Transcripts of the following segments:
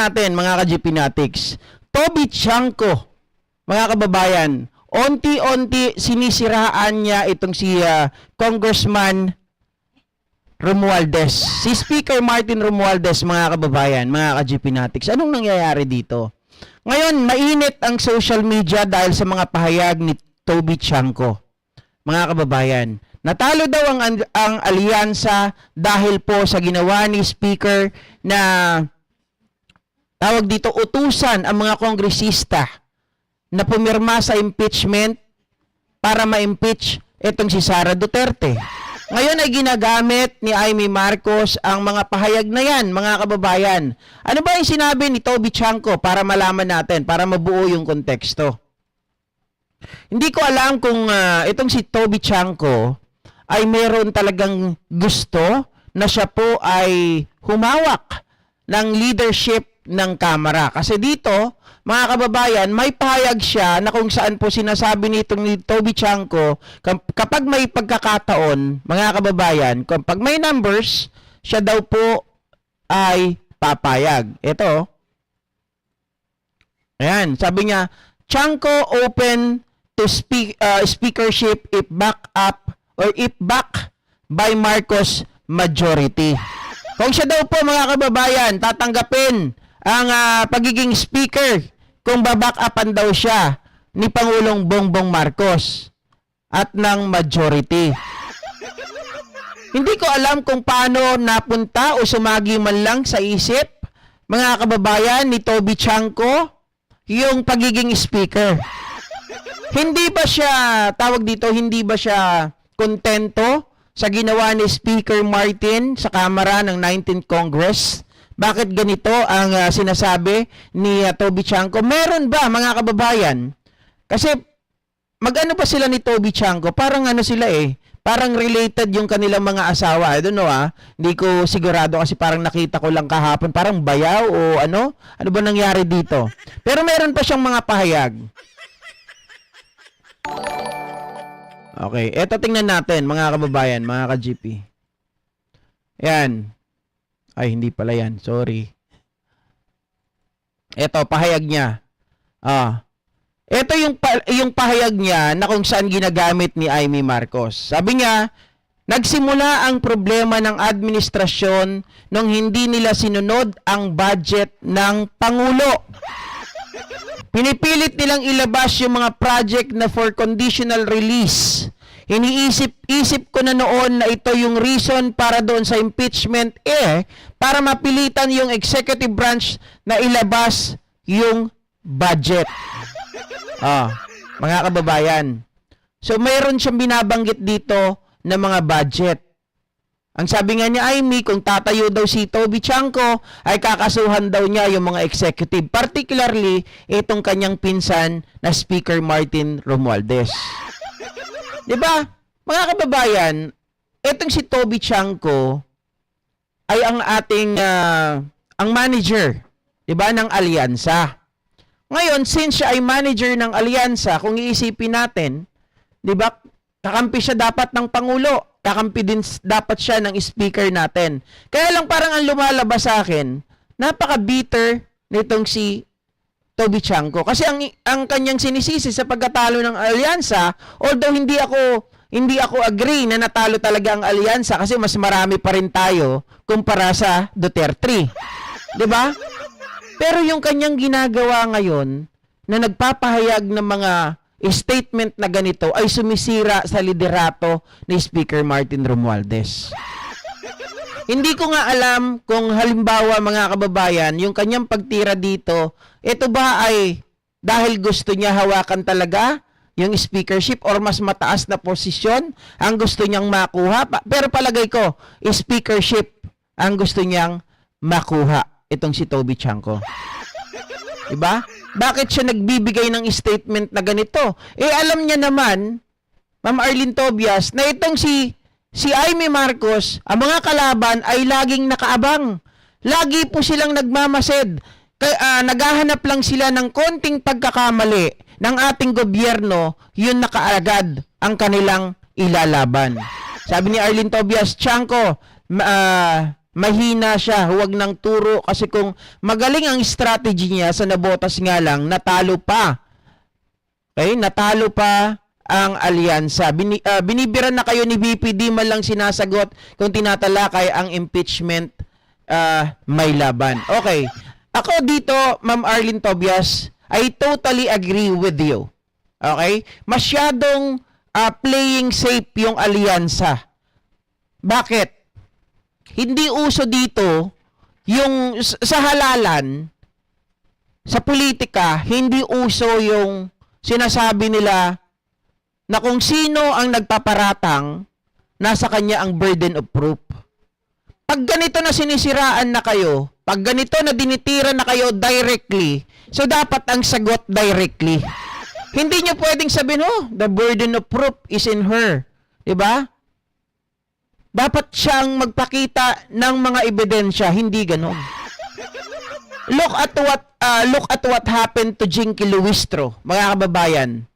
natin mga ka-GPnatics. Toby Chanko, mga kababayan, onti-onti sinisiraan niya itong si Congressman Romualdez. Si Speaker Martin Romualdez, mga kababayan, mga ka-GPnatics. Anong nangyayari dito? Ngayon, mainit ang social media dahil sa mga pahayag ni Toby Chanko. Mga kababayan, natalo daw ang alyansa dahil po sa ginawa ni Speaker na tawag dito utusan ang mga kongresista na pumirma sa impeachment para ma-impeach itong si Sara Duterte. Ngayon ay ginagamit ni Amy Marcos ang mga pahayag na yan, mga kababayan. Ano ba yung sinabi ni Toby Chanko para malaman natin, para mabuo yung konteksto? Hindi ko alam kung itong si Toby Chanko ay meron talagang gusto na siya po ay humawak ng leadership ng Kamara. Kasi dito, mga kababayan, may pahayag siya na kung saan po sinasabi nitong ni Toby Chanko, kapag may pagkakataon, mga kababayan, kapag may numbers, siya daw po ay papayag. Ito. Ayan, sabi niya, Chanko open to speakership if back up or if back by Marcos majority. Kung siya daw po, mga kababayan, tatanggapin ang pagiging speaker kung baback-upan daw siya ni Pangulong Bongbong Marcos at ng majority. Hindi ko alam kung paano napunta o sumagi man lang sa isip, mga kababayan, ni Toby Chanko yung pagiging speaker. Hindi ba siya, tawag dito, hindi ba siya kontento sa ginawa ni Speaker Martin sa Kamara ng 19th Congress? Bakit ganito ang sinasabi ni Toby Chanko? Meron ba, mga kababayan? Kasi mag-ano pa sila ni Toby Chanko? Parang ano sila parang related yung kanilang mga asawa. I don't know hindi ko sigurado kasi parang nakita ko lang kahapon. Parang bayaw o ano? Ano ba nangyari dito? Pero meron pa siyang mga pahayag. Okay, eto tingnan natin mga kababayan, mga ka-GP. Yan. Ay, hindi pala yan. Sorry. Eto, pahayag niya. Ito yung pahayag niya na kung saan ginagamit ni Amy Marcos. Sabi niya, nagsimula ang problema ng administrasyon nung hindi nila sinunod ang budget ng Pangulo. Pinipilit nilang ilabas yung mga project na for conditional release. Iniisip ko na noon na ito yung reason para doon sa impeachment para mapilitan yung executive branch na ilabas yung budget. Mga kababayan. So mayroon siyang binabanggit dito na mga budget. Ang sabi nga ni Amy, kung tatayo daw si Toby Chanko, ay kakasuhan daw niya yung mga executive. Particularly, itong kanyang pinsan na Speaker Martin Romualdez. Diba? Mga kababayan, itong si Toby Chanko ay ang ating, ang manager, diba, ng alyansa. Ngayon, since siya ay manager ng alyansa, kung iisipin natin, diba, kakampi siya dapat ng Pangulo. Kakampi din dapat siya ng speaker natin. Kaya lang parang ang lumalabas sa akin, napaka-bitter nitong si Toby Chanko. Kasi ang kanyang sinisisi sa pagkatalo ng alyansa, although hindi ako agree na natalo talaga ang alyansa kasi mas marami pa rin tayo kumpara sa Duterte. 'Di ba? Pero yung kanyang ginagawa ngayon na nagpapahayag ng mga statement na ganito ay sumisira sa liderato ni Speaker Martin Romualdez. Hindi ko nga alam kung halimbawa, mga kababayan, yung kanyang pagtira dito, ito ba ay dahil gusto niya hawakan talaga yung speakership or mas mataas na posisyon ang gusto niyang makuha? Pero palagay ko, speakership ang gusto niyang makuha itong si Toby Chanko. Diba? Bakit siya nagbibigay ng statement na ganito? Alam niya naman, Ma'am Arlene Tobias, na itong si Amy Marcos, ang mga kalaban ay laging nakaabang. Lagi po silang nagmamasid. Naghahanap lang sila ng konting pagkakamali ng ating gobyerno, yun na kaagad ang kanilang ilalaban. Sabi ni Arlene Tobias, Chanko, mahina siya, huwag nang turo kasi kung magaling ang strategy niya sa nabotas nga lang, natalo pa. Okay? Natalo pa ang alyansa. Binibiran na kayo ni VP, di man lang sinasagot kung tinatalakay ang impeachment may laban. Okay. Ako dito, Ma'am Arlene Tobias, I totally agree with you. Okay? Masyadong playing safe yung alyansa. Bakit? Hindi uso dito yung sa halalan, sa politika, hindi uso yung sinasabi nila na kung sino ang nagpaparatang, nasa kanya ang burden of proof. Pag ganito na sinisiraan na kayo, pag ganito na dinitira na kayo directly, so dapat ang sagot directly. Hindi nyo pwedeng sabihin, oh, the burden of proof is in her. Diba? Dapat siyang magpakita ng mga ebidensya, hindi ganon. Look at what happened to Jinky Luistro, mga kababayan.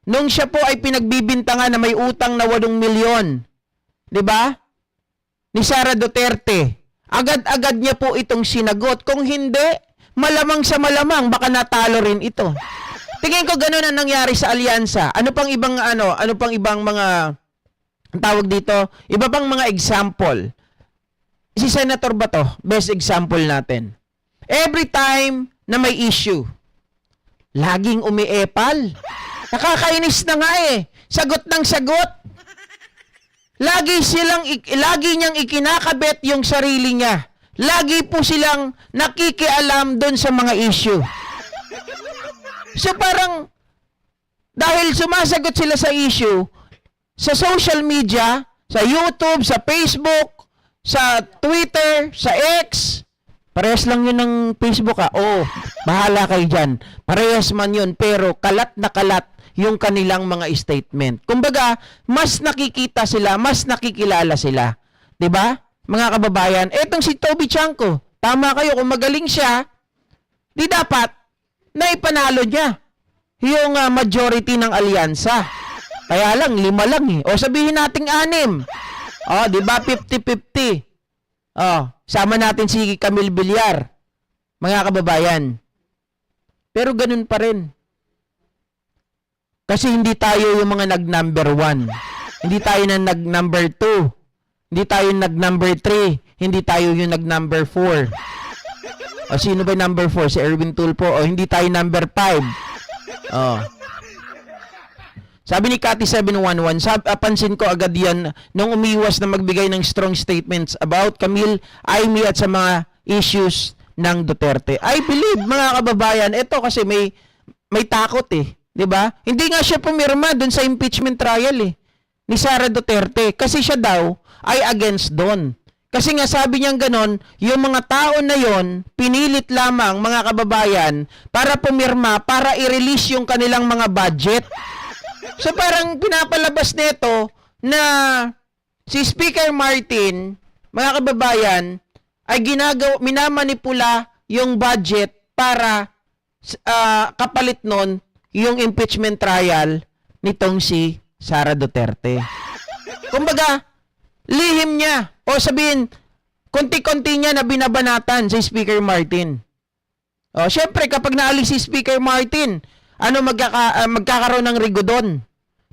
Nung siya po ay pinagbibintangan na may utang na 8 milyon, 'di ba? Ni Sara Duterte. Agad-agad niya po itong sinagot. Kung hindi, malamang sa malamang baka natalo rin ito. Tingin ko ganoon ang nangyari sa alyansa. Ano pang ibang mga ang tawag dito? Iba pang mga example. Si Senator Bato, best example natin. Every time na may issue, laging umiepal. Nakakainis na nga eh. Sagot ng sagot. Lagi niyang ikinakabit yung sarili niya. Lagi po silang nakikialam doon sa mga issue. So parang, dahil sumasagot sila sa issue, sa social media, sa YouTube, sa Facebook, sa Twitter, sa X, parehas lang yun ng Facebook ha. Oh, bahala kayo dyan. Parehas man yun, pero kalat na kalat yung kanilang mga statement. Kumbaga, mas nakikita sila, mas nakikilala sila. 'Di ba? Mga kababayan, etong si Toby Chanco, tama kayo, kung magaling siya, di dapat na ipanalo niya yung majority ng alyansa. Kaya lang, 5 lang eh. O sabihin nating 6. O, di ba 50-50? O, sama natin si Camille Villar. Mga kababayan. Pero ganun pa rin. Kasi hindi tayo yung mga nag-number 1. Hindi tayo na nag-number 2. Hindi tayo nag-number 3. Hindi tayo yung nag-number 4. O sino ba number 4? Si Erwin Tulfo. O hindi tayo number 5. O. Sabi ni Cathy 711, pansin ko agad yan nung umiwas na magbigay ng strong statements about Camille, Aimee at sa mga issues ng Duterte. I believe, mga kababayan, ito kasi may takot eh. 'Di ba? Hindi nga siya pumirma doon sa impeachment trial eh ni Sara Duterte kasi siya daw ay against doon. Kasi nga sabi niya ganon, yung mga tao na yon pinilit lamang, mga kababayan, para pumirma para i-release yung kanilang mga budget. So parang pinapalabas nito na si Speaker Martin, mga kababayan, ay minamanipula yung budget para kapalit nun yung impeachment trial nitong si Sara Duterte. Kumbaga, lihim niya. O sabihin, konti-konti niya na binabanatan si Speaker Martin. O, syempre, kapag naalis si Speaker Martin, magkakaroon ng rigodon.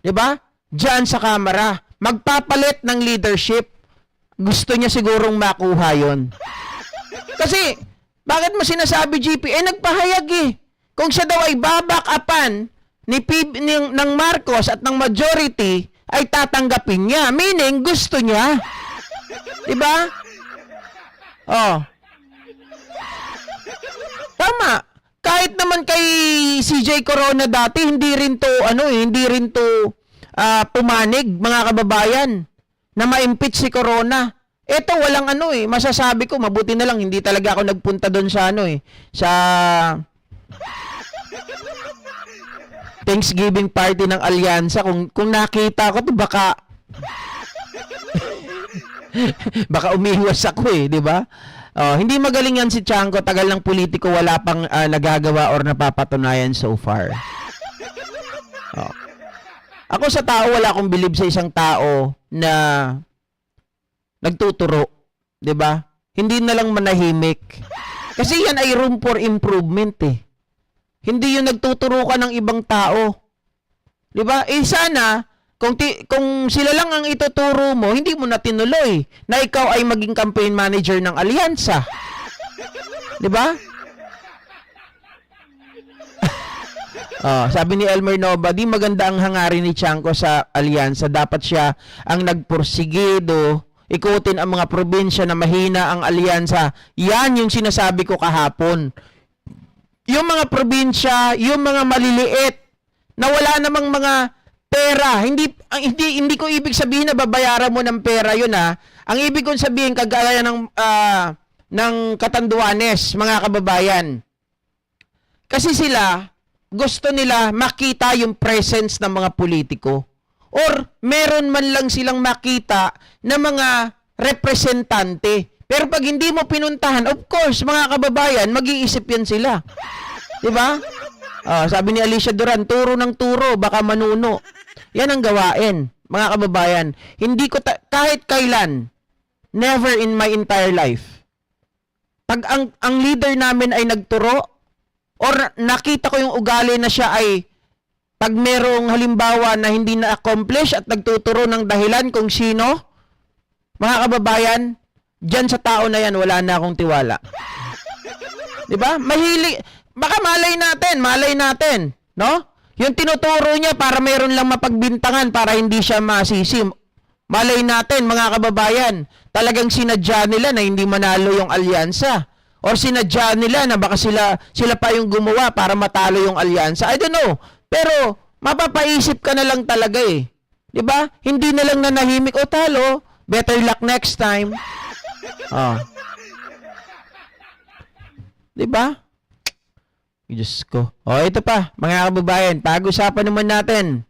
'Di ba? Diyan sa Kamara. Magpapalit ng leadership. Gusto niya sigurong makuha yon. Kasi, bakit mo sinasabi, GP? Nagpahayag eh. Kung siya daw ay babak-upan ng Marcos at ng majority, ay tatanggapin niya. Meaning, gusto niya. Diba? Oh. Tama. Kahit naman kay CJ Corona dati, hindi rin to pumanig, mga kababayan, na ma-impeach si Corona. Ito, walang masasabi ko, mabuti na lang, hindi talaga ako nagpunta doon sa sa Thanksgiving party ng alyansa. Kung nakita ko to baka umiwas ako di ba? Hindi magaling yan si Chanco, tagal ng politiko, wala pang nagagawa or napapatunayan so far. Ako sa tao, wala akong believe sa isang tao na nagtuturo, 'di ba? Hindi na lang manahimik. Kasi yan ay room for improvement eh. Hindi yung nagtuturo ka ng ibang tao. 'Di ba? Eh sana kung sila lang ang ituturo mo, hindi mo na tinuloy na ikaw ay maging campaign manager ng alyansa. 'Di ba? Sabi ni Elmer Nova, di maganda ang hangarin ni Tiangco sa alyansa. Dapat siya ang nagporsigido, ikutin ang mga probinsya na mahina ang alyansa. Yan yung sinasabi ko kahapon. Yung mga probinsya, yung mga maliliit, na wala namang mga pera. Hindi ko ibig sabihin na babayaran mo ng pera yun ha. Ang ibig kong sabihin, kagaya ng Catanduanes, mga kababayan. Kasi sila, gusto nila makita yung presence ng mga politiko. Or meron man lang silang makita na mga representante. Pero pag hindi mo pinuntahan, of course, mga kababayan, mag-iisip yan sila. Diba? Sabi ni Alicia Duran, turo ng turo, baka manuno. Yan ang gawain, mga kababayan. Hindi ko, kahit kailan, never in my entire life, pag ang leader namin ay nagturo, or nakita ko yung ugali na siya ay pag merong halimbawa na hindi na-accomplish at nagtuturo ng dahilan kung sino, mga kababayan, dyan sa tao na yan, wala na akong tiwala. Diba? Baka malay natin, no? Yung tinuturo niya para meron lang mapagbintangan para hindi siya masisim. Malay natin, mga kababayan, talagang sinadya nila na hindi manalo yung alyansa. Or sinadya nila na baka sila pa yung gumawa para matalo yung alyansa. I don't know. Pero mapapaisip ka na lang talaga eh. 'Di ba? Hindi na lang nanahimik o talo. Better luck next time. 'Di ba? Diyos ko. Ito pa, mga kababayan, pag-usapan naman natin